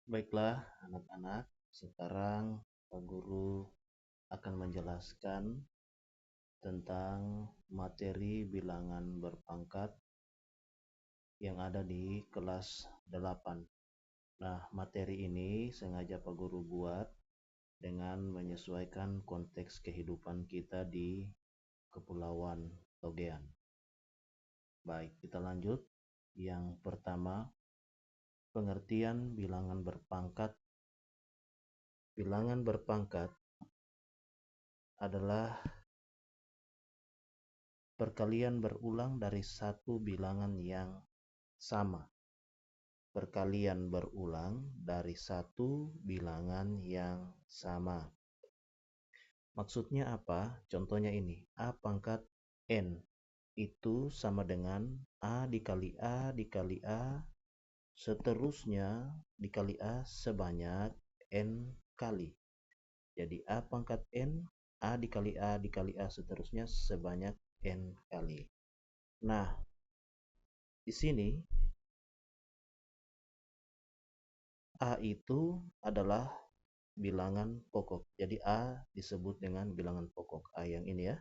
Baiklah, anak-anak, sekarang Pak Guru akan menjelaskan tentang materi bilangan berpangkat yang ada di kelas 8. Nah, materi ini sengaja Pak Guru buat dengan menyesuaikan konteks kehidupan kita di Kepulauan Togean. Baik, kita lanjut. Yang pertama, pengertian bilangan berpangkat. Bilangan berpangkat adalah perkalian berulang dari satu bilangan yang sama. Perkalian berulang dari satu bilangan yang sama. Maksudnya apa? Contohnya ini, A pangkat N itu sama dengan A dikali A dikali A, seterusnya dikali A sebanyak N kali. Jadi A pangkat N, A dikali A dikali A seterusnya sebanyak N kali. Nah, di sini A itu adalah bilangan pokok. Jadi A disebut dengan bilangan pokok. A yang ini ya.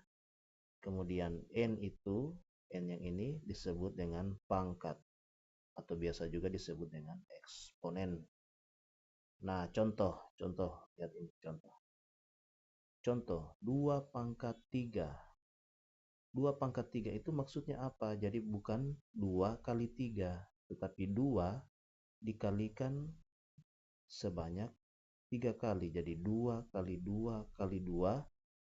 Kemudian N itu, N yang ini disebut dengan pangkat. Atau biasa juga disebut dengan eksponen. Nah, contoh. Lihat ini contoh. Contoh, 2 pangkat 3. 2 pangkat 3 itu maksudnya apa? Jadi bukan 2 kali 3, tetapi 2 dikalikan sebanyak 3 kali. Jadi 2 kali 2 kali 2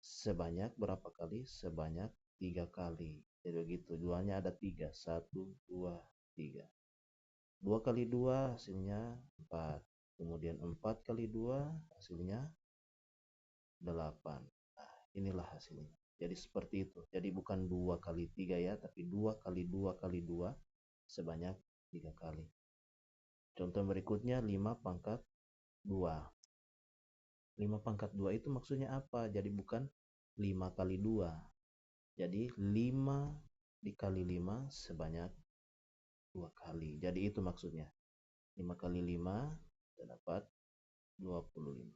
sebanyak berapa kali? Sebanyak 3 kali. Jadi begitu, 2-nya ada 3. 1, 2, 3. 2 kali 2 hasilnya 4. Kemudian 4 kali 2 hasilnya 8. Nah, inilah hasilnya. Jadi seperti itu. Jadi bukan 2 kali 3 ya, tapi 2 kali 2 kali 2 sebanyak 3 kali. Contoh berikutnya 5 pangkat 2. 5 pangkat 2 itu maksudnya apa? Jadi bukan 5 kali 2. Jadi 5 dikali 5 sebanyak 2 kali. Jadi itu maksudnya. 5 kali 5 kita dapat 25.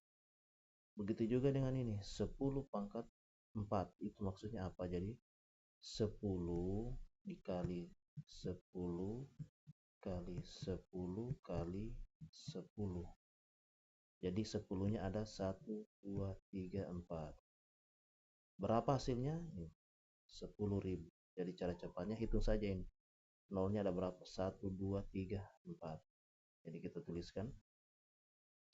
Begitu juga dengan ini. 10 pangkat 4. Itu maksudnya apa? Jadi 10 dikali 10 kali 10 kali 10. Jadi 10-nya ada 1, 2, 3, 4. Berapa hasilnya? 10.000. Jadi cara cepatnya hitung saja ini. Nolnya ada berapa? 1, 2, 3, 4. Jadi kita tuliskan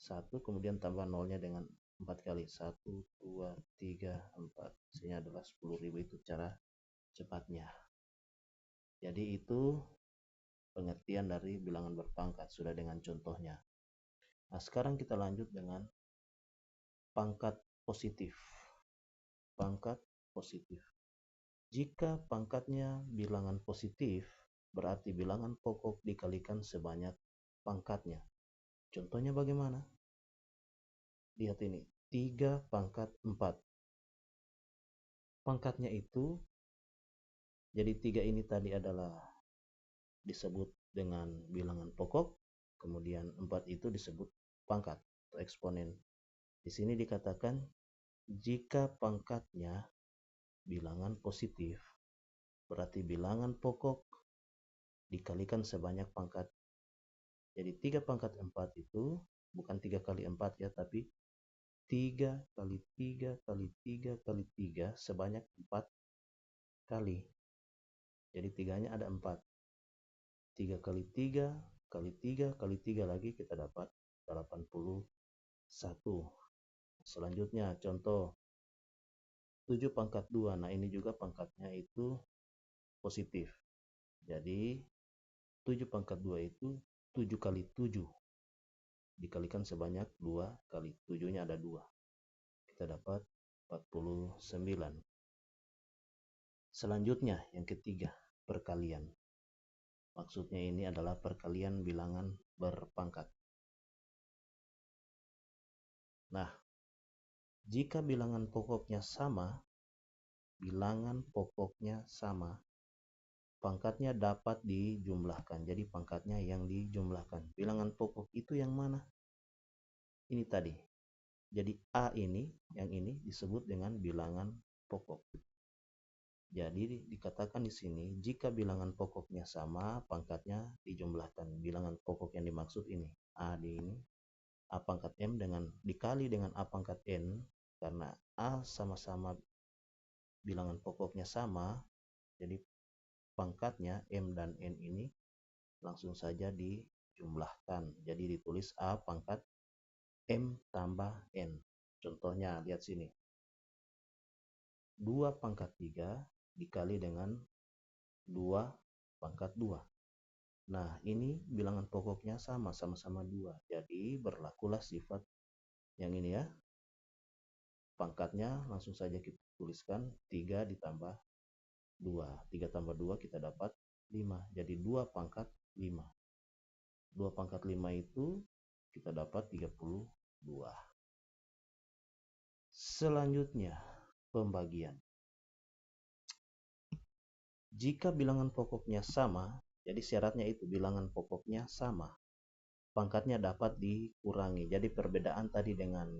1, kemudian tambah nolnya dengan 4 kali. 1, 2, 3, 4. Hasilnya adalah 10.000. Itu cara cepatnya. Jadi itu pengertian dari bilangan berpangkat. Sudah dengan contohnya. Nah, sekarang kita lanjut dengan pangkat positif. Pangkat positif. Jika pangkatnya bilangan positif, berarti bilangan pokok dikalikan sebanyak pangkatnya. Contohnya bagaimana? Lihat ini, 3 pangkat 4. Pangkatnya itu, jadi 3 ini tadi adalah disebut dengan bilangan pokok, kemudian 4 itu disebut pangkat atau eksponen. Di sini dikatakan jika pangkatnya bilangan positif, berarti bilangan pokok dikalikan sebanyak pangkat. Jadi 3 pangkat 4 itu bukan 3 kali 4 ya, tapi 3 kali 3 kali 3 kali 3 sebanyak 4 kali. Jadi 3-nya ada 4. 3 kali 3 kali 3 kali 3 lagi kita dapat 81. Selanjutnya contoh 7 pangkat 2. Nah, ini juga pangkatnya itu positif. Jadi 7 pangkat 2 itu 7 kali 7 dikalikan sebanyak 2 kali. 7-nya ada 2. Kita dapat 49. Selanjutnya yang ketiga, perkalian. Maksudnya ini adalah perkalian bilangan berpangkat. Nah, jika bilangan pokoknya sama, pangkatnya dapat dijumlahkan. Jadi pangkatnya yang dijumlahkan. Bilangan pokok itu yang mana? ini tadi. Jadi A ini, yang ini disebut dengan bilangan pokok. Jadi dikatakan di sini, jika bilangan pokoknya sama, pangkatnya dijumlahkan. Bilangan pokok yang dimaksud ini, A di ini, A pangkat M dikali dengan A pangkat N, karena A sama-sama bilangan pokoknya sama, jadi pangkatnya M dan N ini langsung saja dijumlahkan. Jadi ditulis A pangkat M tambah N. Contohnya, lihat sini. 2 pangkat 3 dikali dengan 2 pangkat 2. Nah, ini bilangan pokoknya sama-sama 2. Jadi berlakulah sifat yang ini ya. Pangkatnya langsung saja kita tuliskan 3 ditambah 2. 3 tambah 2 kita dapat 5. Jadi 2 pangkat 5. 2 pangkat 5 itu kita dapat 32. Selanjutnya, pembagian. Jika bilangan pokoknya sama, jadi syaratnya itu bilangan pokoknya sama, pangkatnya dapat dikurangi. Jadi perbedaan tadi dengan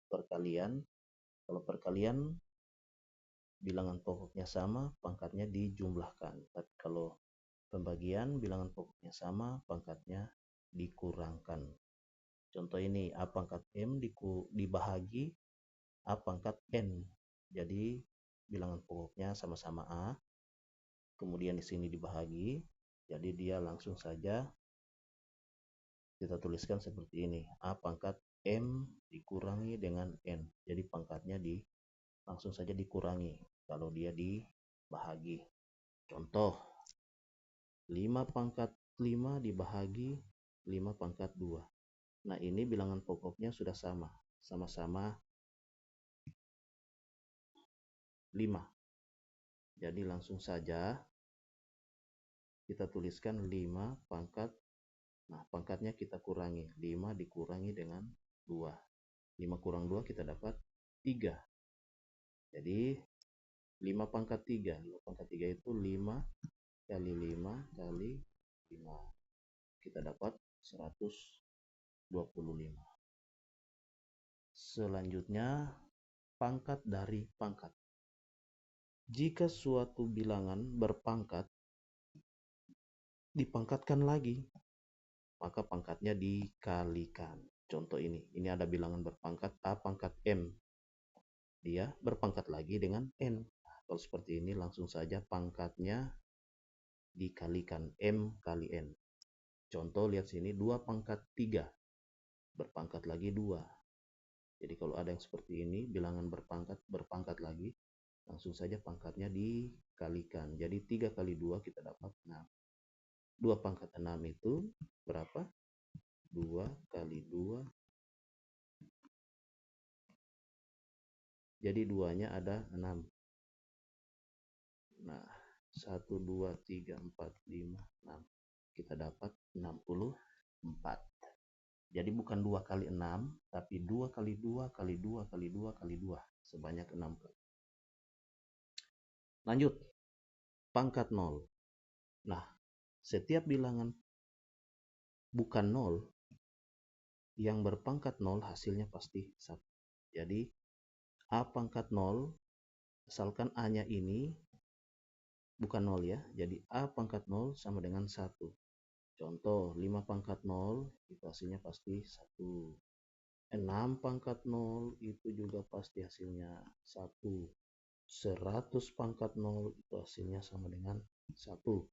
perkalian, kalau perkalian bilangan pokoknya sama, pangkatnya dijumlahkan. Tapi kalau pembagian bilangan pokoknya sama, pangkatnya dikurangkan. Contoh ini, A pangkat M dibahagi A pangkat N. Jadi bilangan pokoknya sama-sama A, kemudian di sini dibahagi, jadi dia langsung saja kita tuliskan seperti ini, A pangkat M dikurangi dengan N. Jadi pangkatnya langsung saja dikurangi kalau dia dibahagi. Contoh, 5 pangkat 5 dibahagi 5 pangkat 2. Nah, ini bilangan pokoknya sudah sama, sama-sama 5. Jadi langsung saja kita tuliskan 5 pangkat, nah pangkatnya kita kurangi, 5 dikurangi dengan 2. 5 kurang 2 kita dapat 3. Jadi 5 pangkat 3. 5 pangkat 3 itu 5 kali 5 kali 5. Kita dapat 125. Selanjutnya, pangkat dari pangkat. Jika suatu bilangan berpangkat dipangkatkan lagi, maka pangkatnya dikalikan. Contoh ini ada bilangan berpangkat A pangkat M. Dia berpangkat lagi dengan N. Nah, kalau seperti ini langsung saja pangkatnya dikalikan, M kali N. Contoh, lihat sini, 2 pangkat 3 berpangkat lagi 2. Jadi kalau ada yang seperti ini, bilangan berpangkat lagi, langsung saja pangkatnya dikalikan. Jadi 3 kali 2 kita dapat 6. 2 pangkat 6 itu berapa? 2 kali 2. Jadi 2-nya ada 6. Nah, 1, 2, 3, 4, 5, 6. Kita dapat 64. Jadi bukan 2 kali 6, tapi 2 kali 2 kali 2 kali 2 kali 2. Sebanyak 6 kali. Lanjut, pangkat 0. Nah, setiap bilangan bukan 0, yang berpangkat 0 hasilnya pasti 1. Jadi, A pangkat 0, asalkan A-nya ini bukan 0 ya. Jadi, A pangkat 0 sama dengan 1. Contoh, 5 pangkat 0 itu hasilnya pasti 1. 6 pangkat 0 itu juga pasti hasilnya 1. 100 pangkat 0 itu hasilnya sama dengan 1.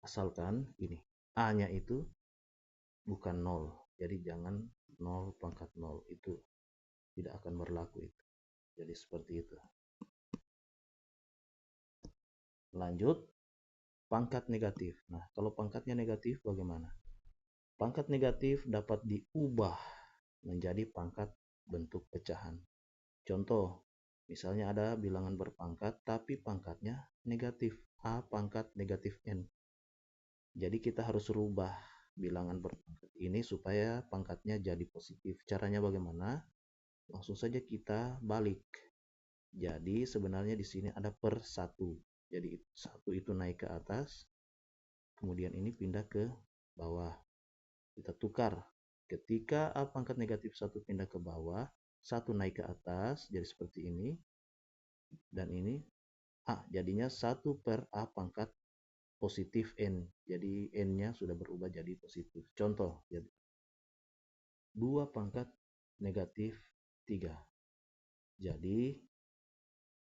Asalkan ini, A-nya itu bukan 0. Jadi jangan 0 pangkat 0. Itu tidak akan berlaku itu. Jadi seperti itu. Lanjut, pangkat negatif. Nah, kalau pangkatnya negatif bagaimana? Pangkat negatif dapat diubah menjadi pangkat bentuk pecahan. Contoh, misalnya ada bilangan berpangkat tapi pangkatnya negatif, A pangkat negatif N. Jadi kita harus rubah bilangan berpangkat ini supaya pangkatnya jadi positif. Caranya bagaimana? Langsung saja kita balik. Jadi sebenarnya di sini ada per 1. Jadi 1 itu naik ke atas, kemudian ini pindah ke bawah. Kita tukar. Ketika A pangkat negatif 1 pindah ke bawah, 1 naik ke atas, jadi seperti ini. Dan ini A, jadinya 1 per A pangkat positif N. Jadi N-nya sudah berubah jadi positif. Contoh, 2 pangkat negatif 3. Jadi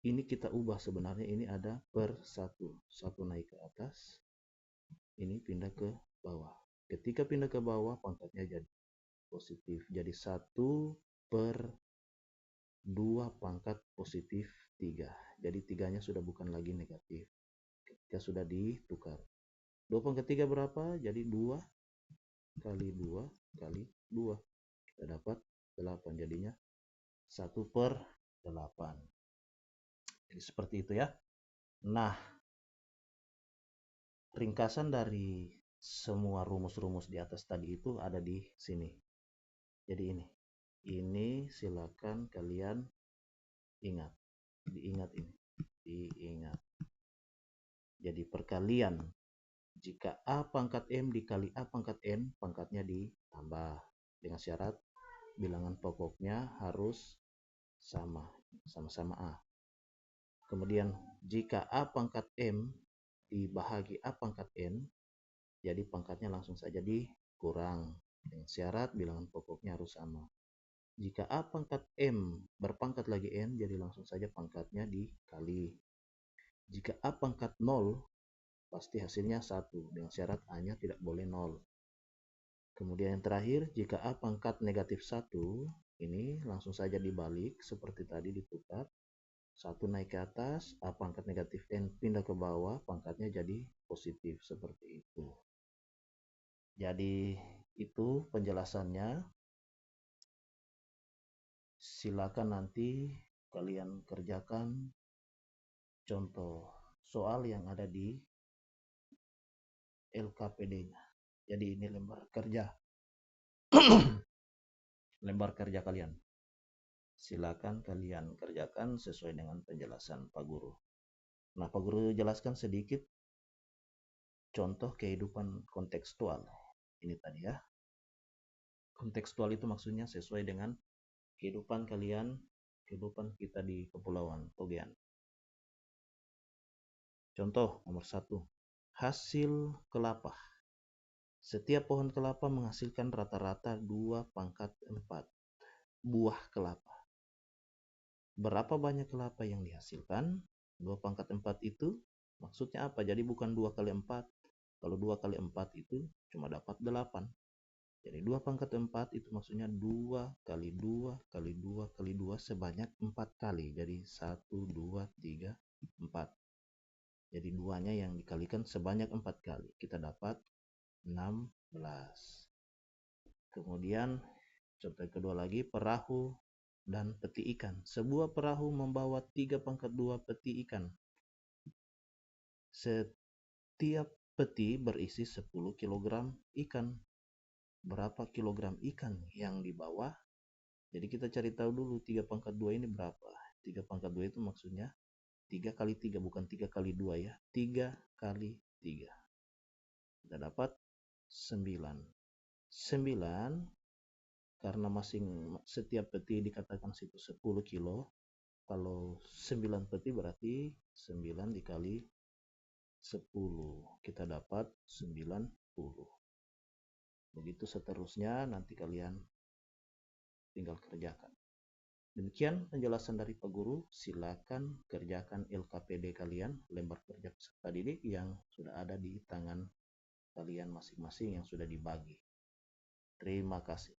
ini kita ubah, sebenarnya ini ada per 1. 1 naik ke atas, ini pindah ke bawah. Ketika pindah ke bawah, pangkatnya jadi positif. Jadi 1 per 2 pangkat positif 3. Jadi 3-nya sudah bukan lagi negatif. Ketika sudah ditukar. 2 pangkat 3 berapa? Jadi 2 kali 2 kali 2. Kita dapat 8. Jadinya 1 per 8. Jadi seperti itu ya. Nah, ringkasan dari semua rumus-rumus di atas tadi itu ada di sini. Jadi ini silakan kalian ingat, diingat ini, diingat. Jadi perkalian, jika A pangkat M dikali A pangkat N, pangkatnya ditambah. Dengan syarat bilangan pokoknya harus sama-sama A. Kemudian jika A pangkat M dibahagi A pangkat N, jadi pangkatnya langsung saja dikurang. Dengan syarat bilangan pokoknya harus sama. Jika A pangkat M berpangkat lagi N, jadi langsung saja pangkatnya dikali. Jika A pangkat 0, pasti hasilnya 1. Dengan syarat A-nya tidak boleh 0. Kemudian yang terakhir, jika A pangkat negatif 1, ini langsung saja dibalik seperti tadi, ditukar. 1 naik ke atas, A pangkat negatif N pindah ke bawah, pangkatnya jadi positif, seperti itu. Jadi itu penjelasannya. Silakan nanti kalian kerjakan contoh soal yang ada di LKPD-nya. Jadi ini lembar kerja. Lembar kerja kalian. Silakan kalian kerjakan sesuai dengan penjelasan Pak Guru. Nah, Pak Guru jelaskan sedikit contoh kehidupan kontekstual. Ini tadi ya. Kontekstual itu maksudnya sesuai dengan kehidupan kalian, kehidupan kita di Kepulauan Togean. Contoh nomor 1. Hasil kelapa. Setiap pohon kelapa menghasilkan rata-rata 2 pangkat 4 buah kelapa. Berapa banyak kelapa yang dihasilkan? 2 pangkat 4 itu maksudnya apa? Jadi bukan 2 kali 4. Kalau 2 kali 4 itu cuma dapat 8. Jadi 2 pangkat 4 itu maksudnya 2 kali 2 kali 2 kali 2 sebanyak 4 kali. Jadi 1, 2, 3, 4. Jadi 2-nya yang dikalikan sebanyak 4 kali. Kita dapat 16. Kemudian contoh kedua lagi, perahu dan peti ikan. Sebuah perahu membawa 3 pangkat 2 peti ikan. Setiap peti berisi 10 kg ikan. Berapa kilogram ikan yang dibawa? Jadi kita cari tahu dulu 3 pangkat 2 ini berapa. 3 pangkat 2 itu maksudnya 3 kali 3, bukan 3 kali 2 ya. 3 kali 3. Kita dapat 9. 9 karena setiap peti dikatakan situ 10 kilo. Kalau 9 peti berarti 9 dikali 10. Kita dapat 90. Begitu seterusnya, nanti kalian tinggal kerjakan. Demikian penjelasan dari Pak Guru. Silakan kerjakan LKPD kalian, lembar kerja peserta didik yang sudah ada di tangan kalian masing-masing yang sudah dibagi. Terima kasih.